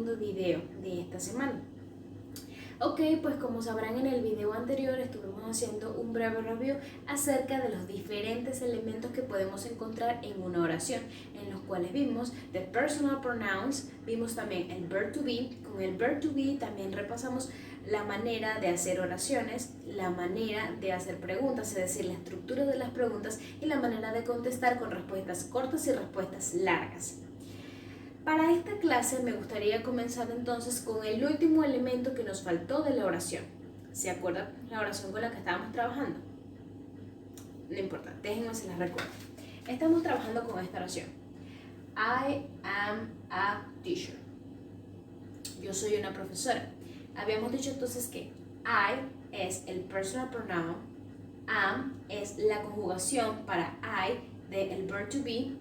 segundo video de esta semana. Ok, pues como sabrán, en el video anterior estuvimos haciendo un breve review acerca de los diferentes elementos que podemos encontrar en una oración, en los cuales vimos the personal pronouns, vimos también el verb to be. Con el verb to be también repasamos la manera de hacer oraciones, la manera de hacer preguntas, es decir, la estructura de las preguntas y la manera de contestar con respuestas cortas y respuestas largas. Para esta clase me gustaría comenzar entonces con el último elemento que nos faltó de la oración. ¿Se acuerdan la oración con la que estábamos trabajando? No importa, déjenme se las recuerdo. Estamos trabajando con esta oración. I am a teacher. Yo soy una profesora. Habíamos dicho entonces que I es el personal pronoun, am es la conjugación para I del verb to be,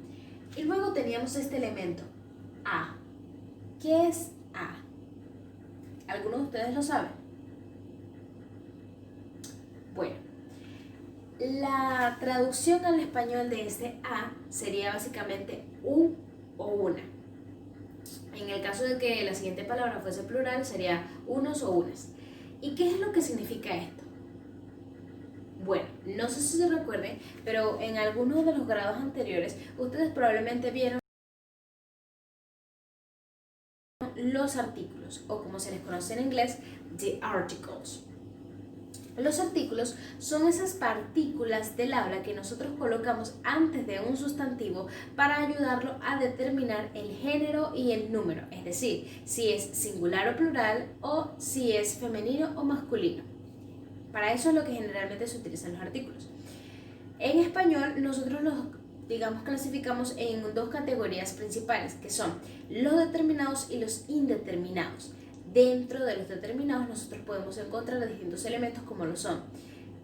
y luego teníamos este elemento, a. ¿Qué es a? ¿Algunos de ustedes lo saben? Bueno, la traducción al español de este a sería básicamente un o una. En el caso de que la siguiente palabra fuese plural, sería unos o unas. ¿Y qué es lo que significa esto? Bueno, no sé si se recuerden, pero en algunos de los grados anteriores, ustedes probablemente vieron los artículos, o como se les conoce en inglés, the articles. Los artículos son esas partículas del habla que nosotros colocamos antes de un sustantivo para ayudarlo a determinar el género y el número, es decir, si es singular o plural o si es femenino o masculino. Para eso es lo que generalmente se utilizan los artículos. En español nosotros los clasificamos en dos categorías principales, que son los determinados y los indeterminados. Dentro de los determinados nosotros podemos encontrar distintos elementos como lo son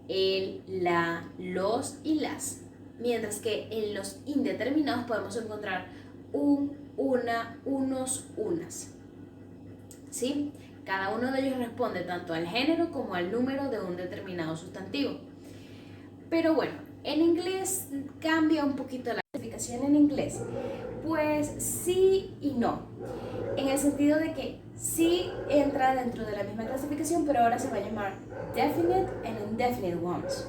el, la, los y las, mientras que en los indeterminados podemos encontrar un, una, unos, unas. ¿Sí? Cada uno de ellos responde tanto al género como al número de un determinado sustantivo. Pero bueno, en inglés cambia un poquito la clasificación en inglés. Pues sí y no. En el sentido de que sí entra dentro de la misma clasificación, pero ahora se va a llamar definite and indefinite ones.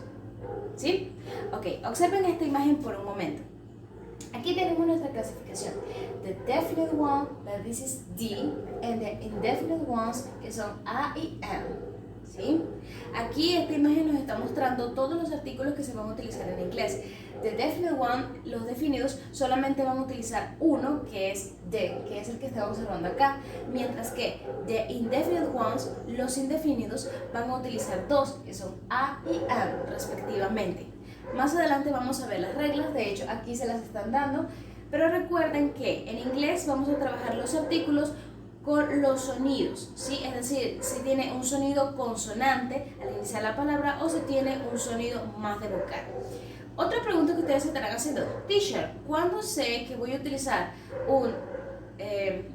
¿Sí? Ok, observen esta imagen por un momento. Aquí tenemos nuestra clasificación. The definite one, that this is D, and the indefinite ones, que son A y M. ¿Sí? Aquí esta imagen nos está mostrando todos los artículos que se van a utilizar en inglés. The definite one, los definidos, solamente van a utilizar uno, que es the, que es el que estamos observando acá, mientras que the indefinite ones, los indefinidos, van a utilizar dos, que son a y am, respectivamente. Más adelante vamos a ver las reglas, de hecho aquí se las están dando, pero recuerden que en inglés vamos a trabajar los artículos con los sonidos, ¿sí? Es decir, si tiene un sonido consonante al iniciar la palabra o si tiene un sonido más de vocal. Otra pregunta que ustedes se estarán haciendo: teacher, ¿cuándo sé que voy a utilizar un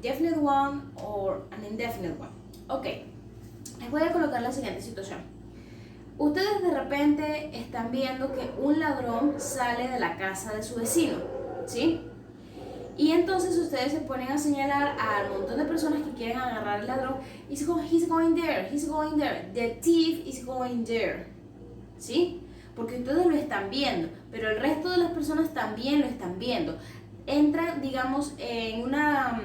definite one o an indefinite one? Ok, les voy a colocar la siguiente situación. Ustedes de repente están viendo que un ladrón sale de la casa de su vecino, ¿sí? Y entonces ustedes se ponen a señalar al montón de personas que quieren agarrar al ladrón. He's going there, he's going there, the thief is going there, ¿sí? Porque ustedes lo están viendo, pero el resto de las personas también lo están viendo. Entran, digamos, en una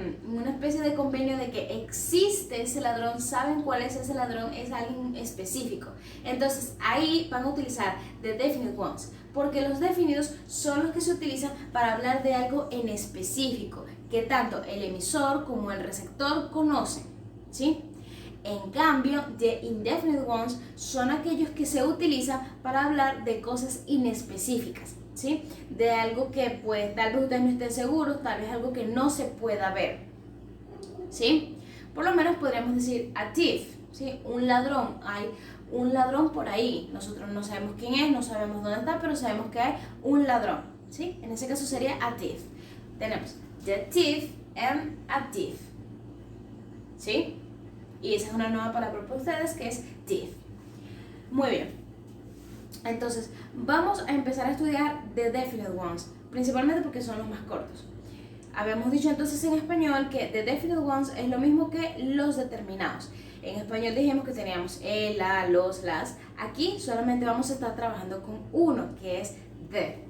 especie de convenio de que existe ese ladrón, saben cuál es ese ladrón, es alguien específico. Entonces ahí van a utilizar the definite ones, porque los definidos son los que se utilizan para hablar de algo en específico, que tanto el emisor como el receptor conocen, ¿sí? En cambio, the indefinite ones son aquellos que se utilizan para hablar de cosas inespecíficas, ¿sí? De algo que pues tal vez ustedes no estén seguros, tal vez algo que no se pueda ver, ¿sí? Por lo menos podríamos decir a thief, ¿sí? Un ladrón, hay un ladrón por ahí, nosotros no sabemos quién es, no sabemos dónde está, pero sabemos que hay un ladrón, ¿sí? En ese caso sería a thief. Tenemos the thief and a thief, ¿sí? Y esa es una nueva palabra para ustedes, que es thief. Muy bien. Entonces, vamos a empezar a estudiar the definite ones, principalmente porque son los más cortos. habíamos dicho entonces en español que the definite ones es lo mismo que los determinados. En español dijimos que teníamos el, la, los, las. Aquí solamente vamos a estar trabajando con uno, que es the.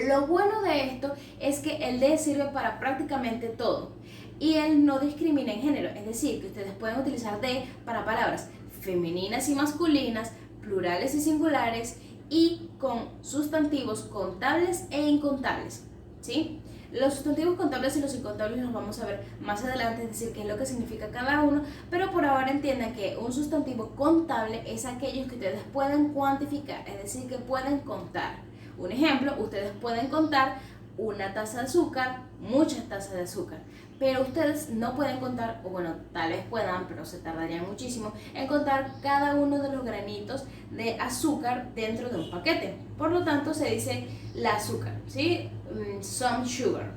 Lo bueno de esto es que el de sirve para prácticamente todo y él no discrimina en género, es decir, que ustedes pueden utilizar de para palabras femeninas y masculinas, plurales y singulares y con sustantivos contables e incontables, ¿sí? Los sustantivos contables y los incontables los vamos a ver más adelante, es decir, qué es lo que significa cada uno, pero por ahora entiendan que un sustantivo contable es aquellos que ustedes pueden cuantificar, es decir, que pueden contar. Un ejemplo, ustedes pueden contar una taza de azúcar, muchas tazas de azúcar, pero ustedes no pueden contar, o bueno, tal vez puedan, pero se tardarían muchísimo en contar cada uno de los granitos de azúcar dentro de un paquete. Por lo tanto, se dice la azúcar, ¿sí? Some sugar.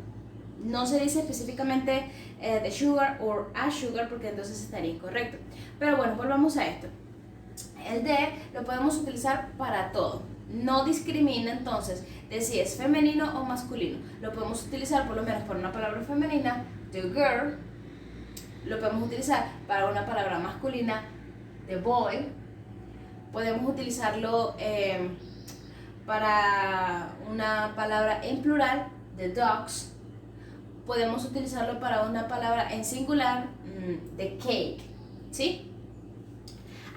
No se dice específicamente the sugar o a sugar porque entonces estaría incorrecto. Pero bueno, volvamos a esto. El de lo podemos utilizar para todo. No discrimina entonces de si es femenino o masculino. Lo podemos utilizar por lo menos para una palabra femenina, the girl. Lo podemos utilizar para una palabra masculina, the boy. Podemos utilizarlo para una palabra en plural, the dogs. Podemos utilizarlo para una palabra en singular, the cake, ¿sí?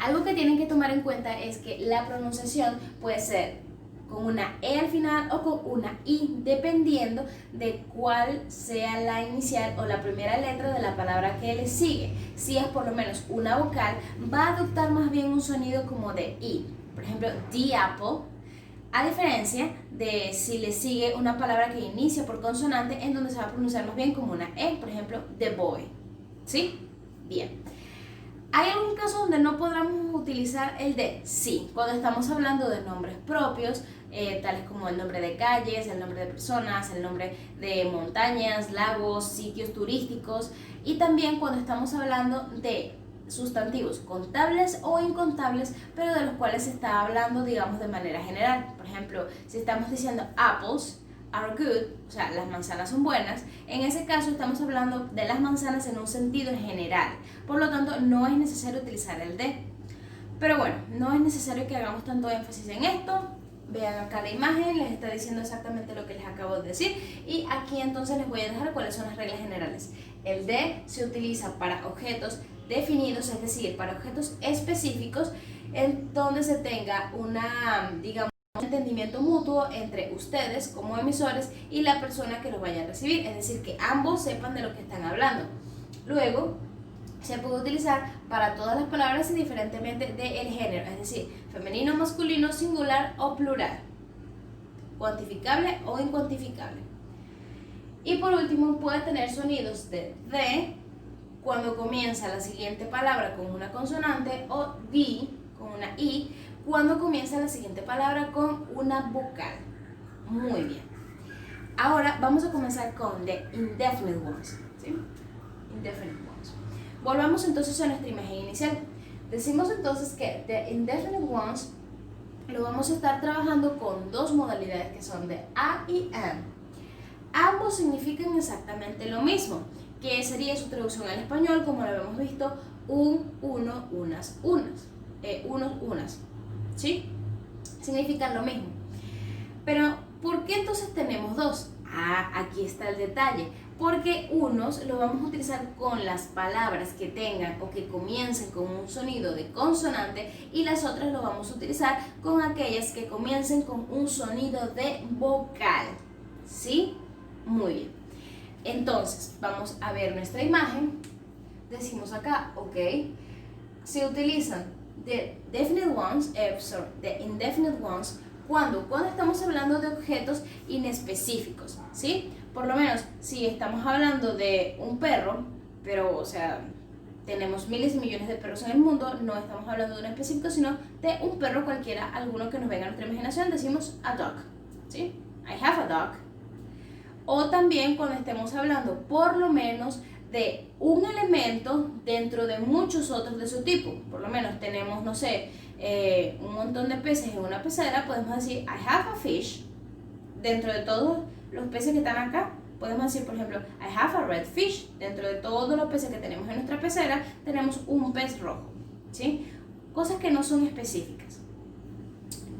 Algo que tienen que tomar en cuenta es que la pronunciación puede ser con una E al final o con una I, dependiendo de cuál sea la inicial o la primera letra de la palabra que le sigue. Si es por lo menos una vocal, va a adoptar más bien un sonido como de I. Por ejemplo, the apple, a diferencia de si le sigue una palabra que inicia por consonante, en donde se va a pronunciar más bien como una E, por ejemplo, the boy. ¿Sí? Bien. ¿Hay algún caso donde no podamos utilizar el de? Sí, cuando estamos hablando de nombres propios, tales como el nombre de calles, el nombre de personas, el nombre de montañas, lagos, sitios turísticos, y también cuando estamos hablando de sustantivos contables o incontables, pero de los cuales se está hablando, digamos, de manera general. Por ejemplo, si estamos diciendo apples are good, o sea, las manzanas son buenas, en ese caso estamos hablando de las manzanas en un sentido general, por lo tanto no es necesario utilizar el de. Pero bueno, no es necesario que hagamos tanto énfasis en esto. Vean acá la imagen, les está diciendo exactamente lo que les acabo de decir, y aquí entonces les voy a dejar cuáles son las reglas generales. El de se utiliza para objetos definidos, es decir, para objetos específicos en donde se tenga una, digamos, un entendimiento mutuo entre ustedes como emisores y la persona que los vaya a recibir, es decir, que ambos sepan de lo que están hablando. Luego, se puede utilizar para todas las palabras indiferentemente del género, es decir, femenino, masculino, singular o plural, cuantificable o incuantificable. Y por último, puede tener sonidos de cuando comienza la siguiente palabra con una consonante o di con una i cuando comienza la siguiente palabra con una vocal. Muy bien. Ahora vamos a comenzar con the indefinite ones, ¿sí? Indefinite ones. Volvamos entonces a nuestra imagen inicial. Decimos entonces que the indefinite ones lo vamos a estar trabajando con dos modalidades que son de a y am. Ambos significan exactamente lo mismo, que sería su traducción al español, como lo habíamos visto, un, uno, unas, unas, unos, unas, ¿sí? Significan lo mismo. Pero, ¿por qué entonces tenemos dos? Aquí está el detalle. Porque unos lo vamos a utilizar con las palabras que tengan o que comiencen con un sonido de consonante y las otras lo vamos a utilizar con aquellas que comiencen con un sonido de vocal. ¿Sí? Muy bien. Entonces, vamos a ver nuestra imagen. Decimos acá, ok, se utilizan the definite ones, the indefinite ones, cuando estamos hablando de objetos inespecíficos, ¿sí? Por lo menos, si estamos hablando de un perro, pero, o sea, tenemos miles y millones de perros en el mundo, no estamos hablando de uno específico, sino de un perro cualquiera, alguno que nos venga a nuestra imaginación, decimos a dog, ¿sí? I have a dog. O también cuando estemos hablando, por lo menos, de un elemento dentro de muchos otros de su tipo. Por lo menos tenemos, no sé, un montón de peces en una pecera, podemos decir I have a fish. Dentro de todos los peces que están acá, Podemos decir, por ejemplo, I have a red fish. Dentro de todos los peces que tenemos en nuestra pecera, tenemos un pez rojo, ¿sí? Cosas que no son específicas.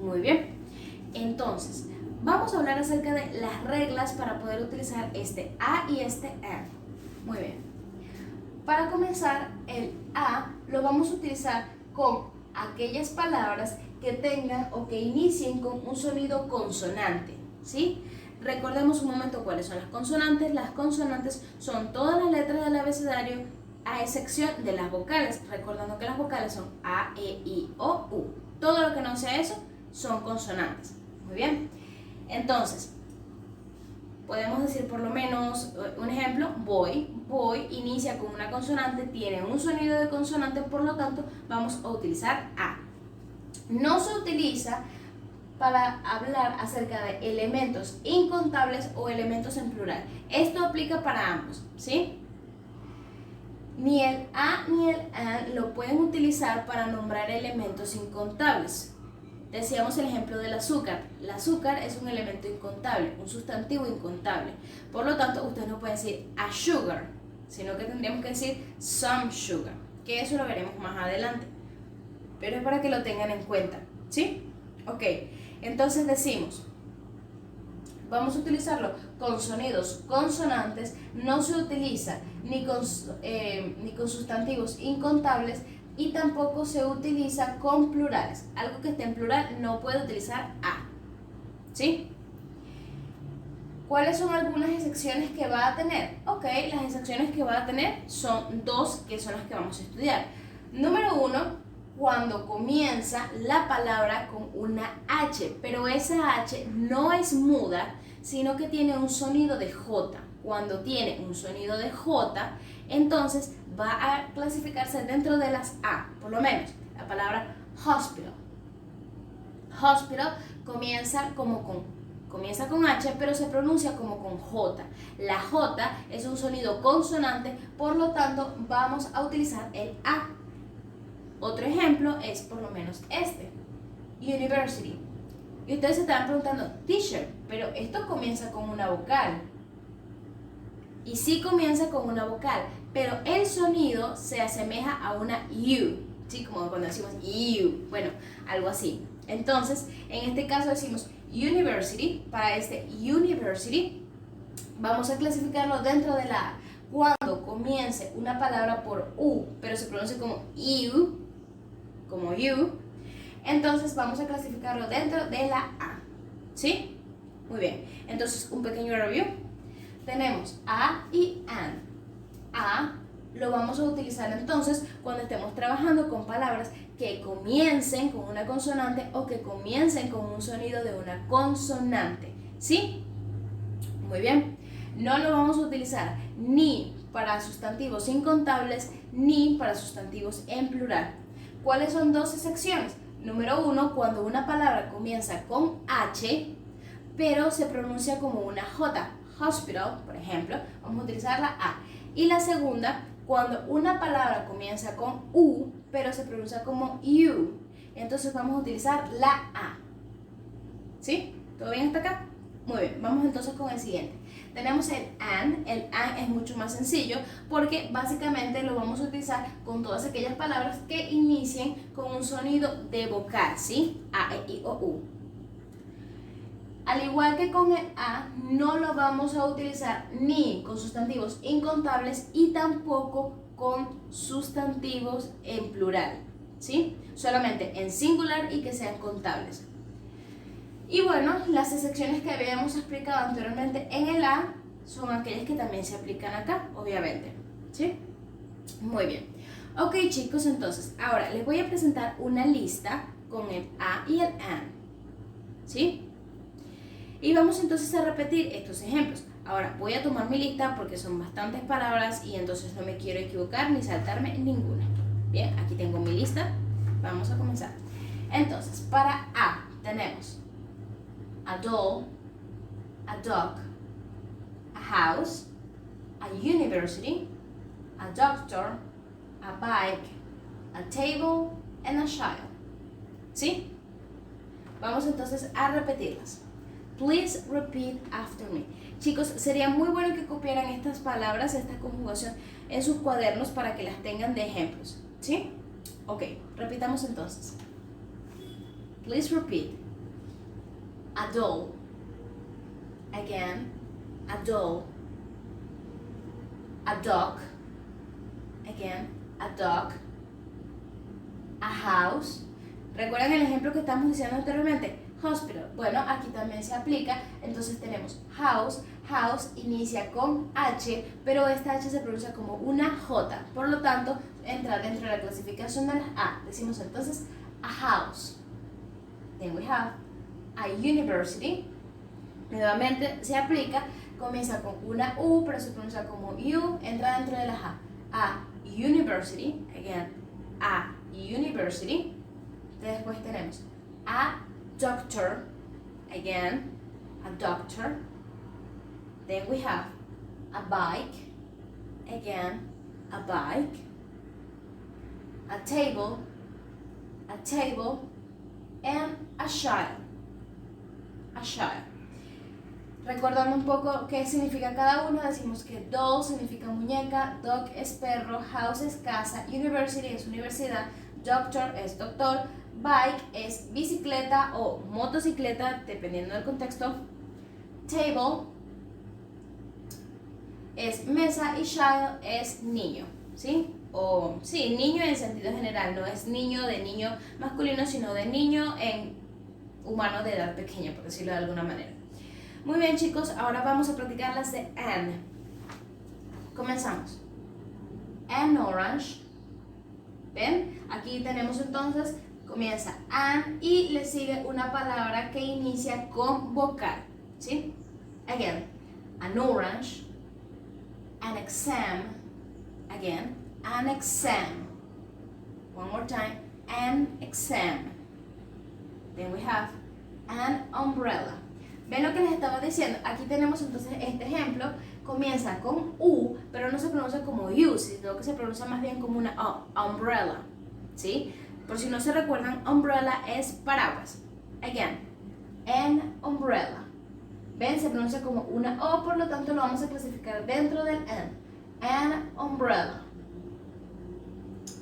Muy bien. Entonces, vamos a hablar acerca de las reglas para poder utilizar este a y este and. Muy bien. Para comenzar, el a lo vamos a utilizar con aquellas palabras que tengan o que inicien con un sonido consonante, ¿sí? Recordemos un momento cuáles son las consonantes. Las consonantes son todas las letras del abecedario a excepción de las vocales, recordando que las vocales son a, e, i, o, u. Todo lo que no sea eso son consonantes. Muy bien. Entonces, podemos decir por lo menos un ejemplo, boy. Boy inicia con una consonante, tiene un sonido de consonante, por lo tanto vamos a utilizar a. No se utiliza para hablar acerca de elementos incontables o elementos en plural. Esto aplica para ambos, ¿sí? Ni el a ni el an lo pueden utilizar para nombrar elementos incontables. Decíamos el ejemplo del azúcar. El azúcar es un elemento incontable, un sustantivo incontable. Por lo tanto, ustedes no pueden decir a sugar, sino que tendríamos que decir some sugar, que eso lo veremos más adelante. Pero es para que lo tengan en cuenta, ¿sí? Ok, entonces decimos, vamos a utilizarlo con sonidos consonantes, no se utiliza ni con sustantivos incontables y tampoco se utiliza con plurales. Algo que esté en plural no puede utilizar a, ¿sí? ¿Cuáles son algunas excepciones que va a tener? Ok, las excepciones que va a tener son dos, que son las que vamos a estudiar. Número uno, cuando comienza la palabra con una H, pero esa H no es muda, sino que tiene un sonido de J. Cuando tiene un sonido de J, entonces va a clasificarse dentro de las A, por lo menos la palabra hospital. Hospital comienza con H, pero se pronuncia como con J. La J es un sonido consonante, por lo tanto vamos a utilizar el A. Otro ejemplo es por lo menos este, university. Y ustedes se estarán preguntando, teacher, pero esto comienza con una vocal. Y sí comienza con una vocal, pero el sonido se asemeja a una U, ¿sí? Como cuando decimos you, bueno, algo así. Entonces, en este caso decimos university. Para este university, vamos a clasificarlo dentro de la A. Cuando comience una palabra por U, pero se pronuncia como you, entonces vamos a clasificarlo dentro de la A, ¿sí? Muy bien, entonces un pequeño review. Tenemos a y an. A lo vamos a utilizar entonces cuando estemos trabajando con palabras que comiencen con una consonante o que comiencen con un sonido de una consonante, ¿sí? Muy bien, no lo vamos a utilizar ni para sustantivos incontables ni para sustantivos en plural. ¿Cuáles son dos excepciones? Número uno, cuando una palabra comienza con H, pero se pronuncia como una J. Hospital, por ejemplo, vamos a utilizar la A. Y la segunda, cuando una palabra comienza con U, pero se pronuncia como U. Entonces vamos a utilizar la A. ¿Sí? ¿Todo bien hasta acá? Muy bien, vamos entonces con el siguiente. Tenemos el and. El and es mucho más sencillo porque básicamente lo vamos a utilizar con todas aquellas palabras que inicien con un sonido de vocal, ¿sí? A, E, I, O, U. Al igual que con el a, no lo vamos a utilizar ni con sustantivos incontables y tampoco con sustantivos en plural, ¿sí? Solamente en singular y que sean contables. Y bueno, las excepciones que habíamos explicado anteriormente en el a son aquellas que también se aplican acá, obviamente, ¿sí? Muy bien. Ok, chicos, entonces, ahora les voy a presentar una lista con el a y el an, ¿sí? Y vamos entonces a repetir estos ejemplos. Ahora voy a tomar mi lista porque son bastantes palabras y entonces no me quiero equivocar ni saltarme ninguna. Bien, aquí tengo mi lista. Vamos a comenzar. Entonces, para A tenemos a doll, a dog, a house, a university, a doctor, a bike, a table and a child. ¿Sí? Vamos entonces a repetirlas. Please repeat after me. Chicos, sería muy bueno que copiaran estas palabras, esta conjugación en sus cuadernos para que las tengan de ejemplos. ¿Sí? Ok, repitamos entonces. Please repeat. A doll. Again, a doll. A dog. Again, a dog. A house. ¿Recuerdan el ejemplo que estamos diciendo anteriormente? Hospital. Bueno, aquí también se aplica. Entonces tenemos house. House inicia con H, pero esta H se pronuncia como una J. Por lo tanto, entra dentro de la clasificación de las A. Decimos entonces a house. Then we have a university. Nuevamente se aplica. Comienza con una U, pero se pronuncia como U. Entra dentro de las A. A university. Again, a university. Después tenemos a doctor. Again, a doctor. Then we have a bike. Again, a bike. A table. A table. And a child. A child. Recordando un poco qué significa cada uno, decimos que doll significa muñeca, dog es perro, house es casa, university es universidad, doctor es doctor, bike es bicicleta o motocicleta, dependiendo del contexto, table es mesa y child es niño, ¿sí? O sí, niño en sentido general, no es niño de niño masculino, sino de niño en humano de edad pequeña, por decirlo de alguna manera. Muy bien, chicos, ahora vamos a practicar las de an. Comenzamos. An orange. ¿Ven? Aquí tenemos entonces, comienza an y le sigue una palabra que inicia con vocal, ¿sí? Again, an orange, an exam, again, an exam. One more time, an exam. Then we have an umbrella. ¿Ven lo que les estaba diciendo? Aquí tenemos entonces este ejemplo, comienza con U, pero no se pronuncia como U, sino que se pronuncia más bien como una umbrella, ¿sí? Por si no se recuerdan, umbrella es paraguas. Again, an umbrella. ¿Ven? Se pronuncia como una O, por lo tanto lo vamos a clasificar dentro del an umbrella.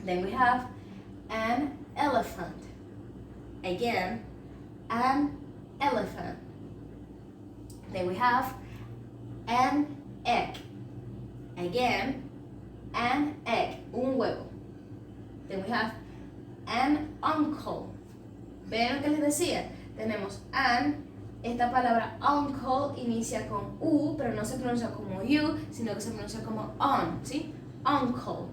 Then we have an elephant. Again, an elephant. Then we have an egg. Again, an egg, un huevo. Then we have an uncle. ¿Ven lo que les decía? Tenemos an, esta palabra uncle inicia con U, pero no se pronuncia como U, sino que se pronuncia como on, ¿sí? Uncle.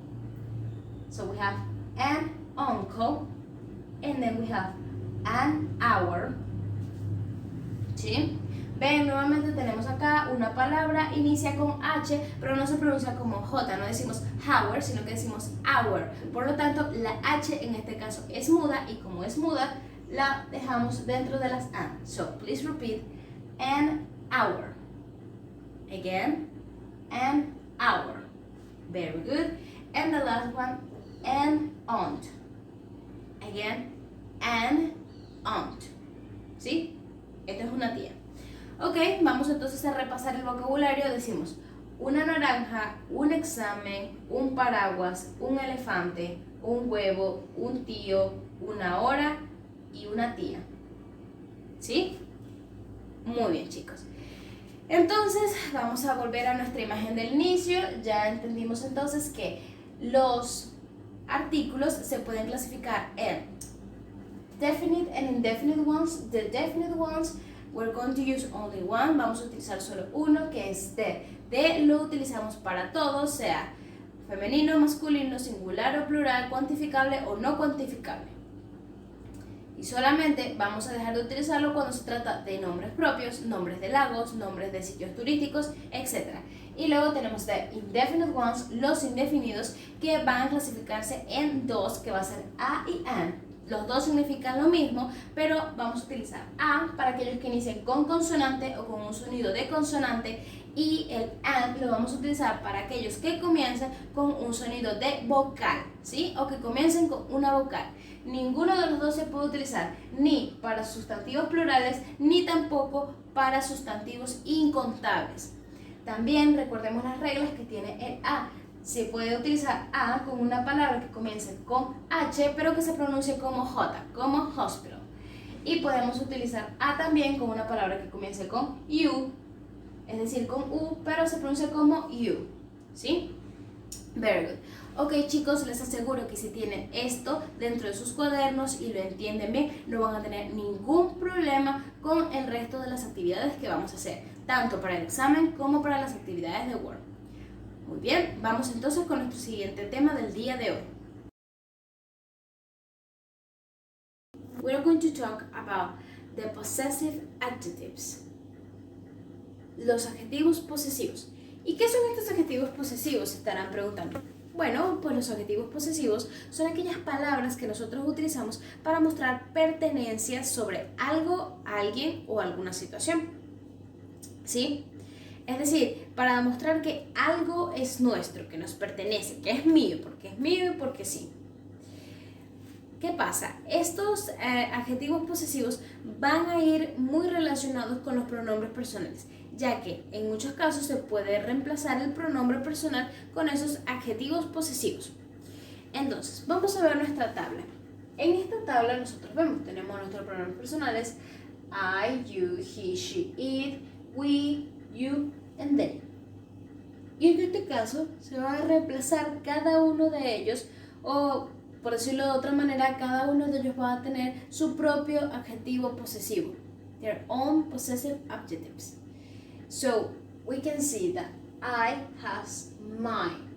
So we have an uncle, and then we have an hour, ¿sí? Ven, nuevamente tenemos acá una palabra, inicia con H, pero no se pronuncia como J, no decimos hour, sino que decimos hour. Por lo tanto, la H en este caso es muda, y como es muda, la dejamos dentro de las an. So, please repeat, an hour. Again, an hour. Very good. And the last one, an aunt. Again, an aunt. ¿Sí? Esta es una tía. Ok, vamos entonces a repasar el vocabulario. Decimos una naranja, un examen, un paraguas, un elefante, un huevo, un tío, una hora y una tía. ¿Sí? Muy bien, chicos. Entonces, vamos a volver a nuestra imagen del inicio. Ya entendimos entonces que los artículos se pueden clasificar en definite and indefinite ones. The definite ones, we're going to use only one. Vamos a utilizar solo uno, que es de. De lo utilizamos para todo, sea femenino, masculino, singular o plural, cuantificable o no cuantificable. Y solamente vamos a dejar de utilizarlo cuando se trata de nombres propios, nombres de lagos, nombres de sitios turísticos, etc. Y luego tenemos the indefinite ones, los indefinidos, que van a clasificarse en dos, que va a ser a y an. Los dos significan lo mismo, pero vamos a utilizar a para aquellos que inicien con consonante o con un sonido de consonante, y el an lo vamos a utilizar para aquellos que comiencen con un sonido de vocal, ¿sí? O que comiencen con una vocal. ninguno de los dos se puede utilizar ni para sustantivos plurales ni tampoco para sustantivos incontables. También recordemos las reglas que tiene el a. Se puede utilizar a con una palabra que comience con h pero que se pronuncie como j, como hospital. Y podemos utilizar a también con una palabra que comience con u, es decir, con u, pero se pronuncia como you, ¿sí? Very good. Ok, chicos, les aseguro que si tienen esto dentro de sus cuadernos y lo entienden bien, no van a tener ningún problema con el resto de las actividades que vamos a hacer, tanto para el examen como para las actividades de Word. Muy bien, vamos entonces con nuestro siguiente tema del día de hoy. We are going to talk about the possessive adjectives. Los adjetivos posesivos. ¿Y qué son estos adjetivos posesivos? Se estarán preguntando. Bueno, pues los adjetivos posesivos son aquellas palabras que nosotros utilizamos para mostrar pertenencia sobre algo, alguien o alguna situación. ¿Sí? Es decir, para demostrar que algo es nuestro, que nos pertenece, que es mío y porque sí. ¿Qué pasa? Estos adjetivos posesivos van a ir muy relacionados con los pronombres personales, ya que en muchos casos se puede reemplazar el pronombre personal con esos adjetivos posesivos. Entonces, vamos a ver nuestra tabla. En esta tabla nosotros tenemos nuestros pronombres personales I, you, he, she, it, we, you and they. Y en este caso se va a reemplazar cada uno de ellos, o por decirlo de otra manera, cada uno de ellos va a tener su propio adjetivo posesivo, their own possessive adjectives. So we can see that I has mine,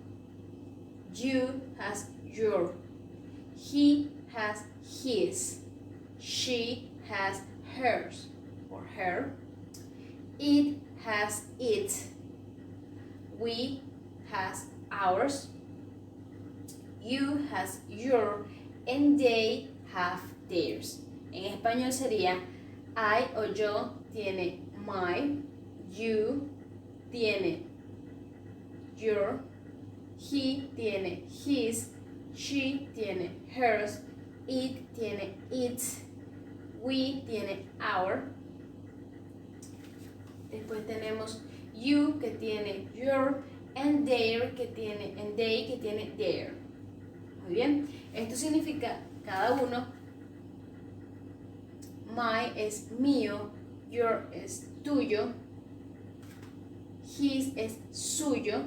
you has your, he has his, she has hers or her, it has its, we has ours, you has your, and they have theirs. En español sería I o yo tiene my, you tiene your, he tiene his, she tiene hers, it tiene its, we tiene our. Después tenemos you que tiene your, and their que tiene, and they que tiene their. Muy bien, esto significa cada uno. My es mío, your es tuyo, his es suyo,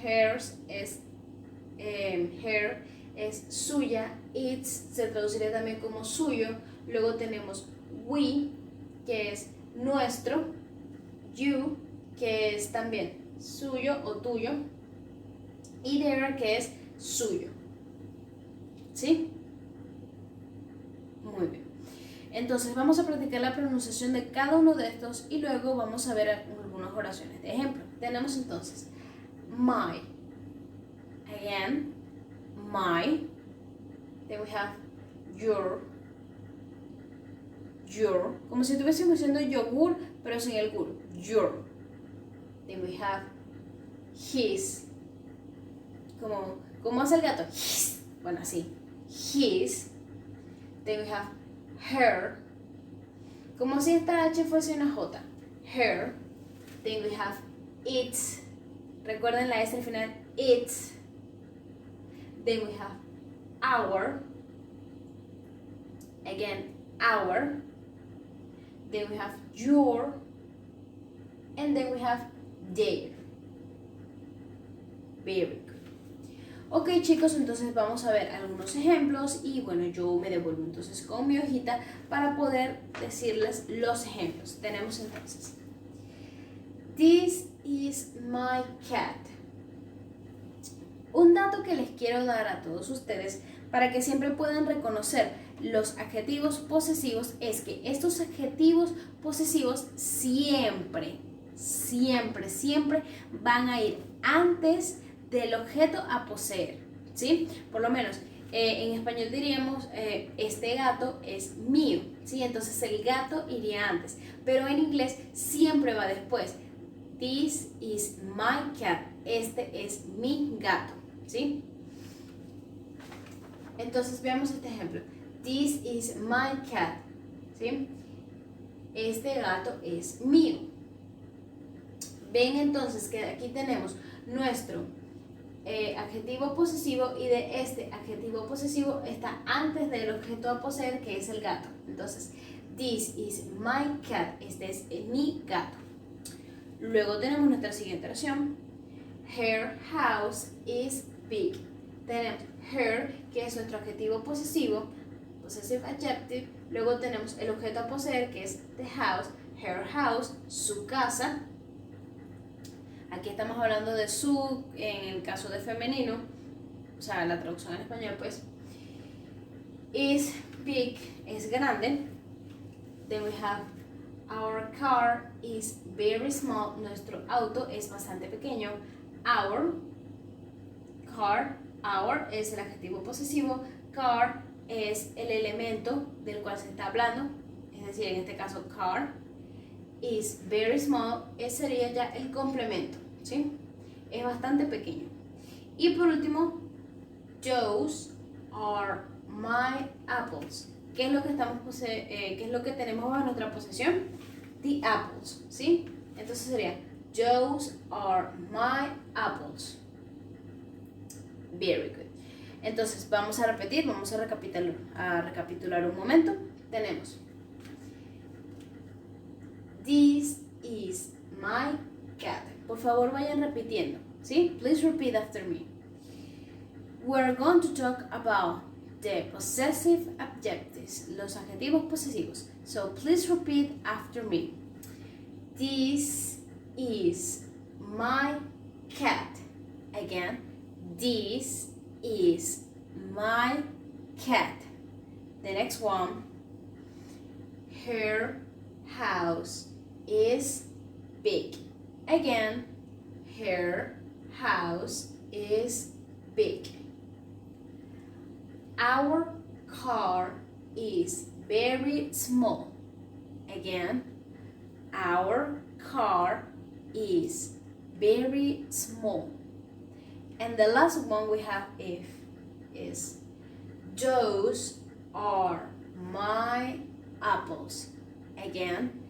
hers es her es suya, its se traduciría también como suyo. Luego tenemos we, que es nuestro, you, que es también suyo o tuyo, y their, que es suyo. ¿Sí? Muy bien. Entonces vamos a practicar la pronunciación de cada uno de estos y luego vamos a ver algunas oraciones de ejemplo. Tenemos entonces my, again, my, then we have your, como si estuviésemos diciendo yogur pero sin el gur, your, then we have his, como hace el gato, his, bueno así, his, then we have her, como si esta H fuese una J, her, then we have its, recuerden la S al final, its, then we have our, again, our, then we have your, and then we have their. Very good. Ok, chicos, entonces vamos a ver algunos ejemplos y bueno, yo me devuelvo entonces con mi hojita para poder decirles los ejemplos. Tenemos entonces This is my cat. Un dato que les quiero dar a todos ustedes para que siempre puedan reconocer los adjetivos posesivos es que estos adjetivos posesivos siempre van a ir antes del objeto a poseer, ¿sí? Por lo menos en español diríamos este gato es mío, ¿sí? Entonces el gato iría antes, pero en inglés siempre va después. This is my cat. Este es mi gato, ¿sí? Entonces veamos este ejemplo. This is my cat. ¿Sí? Este gato es mío. Ven entonces que aquí tenemos nuestro adjetivo posesivo, y de este adjetivo posesivo está antes del objeto a poseer, que es el gato. Entonces, this is my cat. Este es mi gato. Luego tenemos nuestra siguiente oración. Her house is big. Tenemos her, que es nuestro adjetivo posesivo, possessive adjective. Luego tenemos el objeto a poseer, que es the house, her house, su casa. Aquí estamos hablando de su, en el caso de femenino, o sea, la traducción en español, pues. Is big, es grande. Then we have our car is very small. Nuestro auto es bastante pequeño. Our car, our es el adjetivo posesivo. Car es el elemento del cual se está hablando, es decir, en este caso car. Is very small, ese sería ya el complemento, ¿sí? Es bastante pequeño. Y por último, those are my apples. ¿Qué es lo que qué es lo que tenemos bajo nuestra posesión? The apples, ¿sí? Entonces sería those are my apples. Very good. Entonces vamos a repetir, vamos a recapitular un momento. Tenemos this is my cat. Por favor vayan repitiendo, ¿sí? Please repeat after me. We're going to talk about the possessive adjectives, los adjetivos posesivos. So please repeat after me. This is my cat. Again, this is my cat. The next one. Her house is big. Again, her house is big. Our car is very small. Again, our car is very small. And the last one we have if is those are my apples. Again,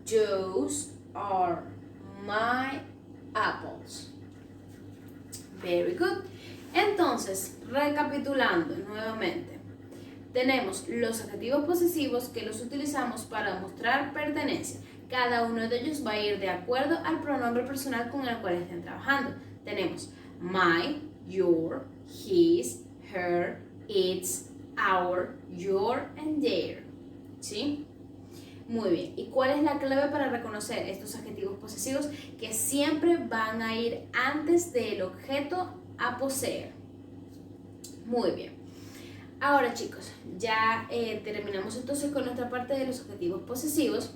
those are my apples. Very good. Entonces, recapitulando nuevamente, tenemos los adjetivos posesivos que los utilizamos para mostrar pertenencia. Cada uno de ellos va a ir de acuerdo al pronombre personal con el cual estén trabajando. Tenemos my, your, his, her, its, our, your, and their. ¿Sí? Muy bien. ¿Y cuál es la clave para reconocer estos adjetivos posesivos? Que siempre van a ir antes del objeto a poseer. Muy bien. Ahora, chicos, ya terminamos entonces con nuestra parte de los adjetivos posesivos.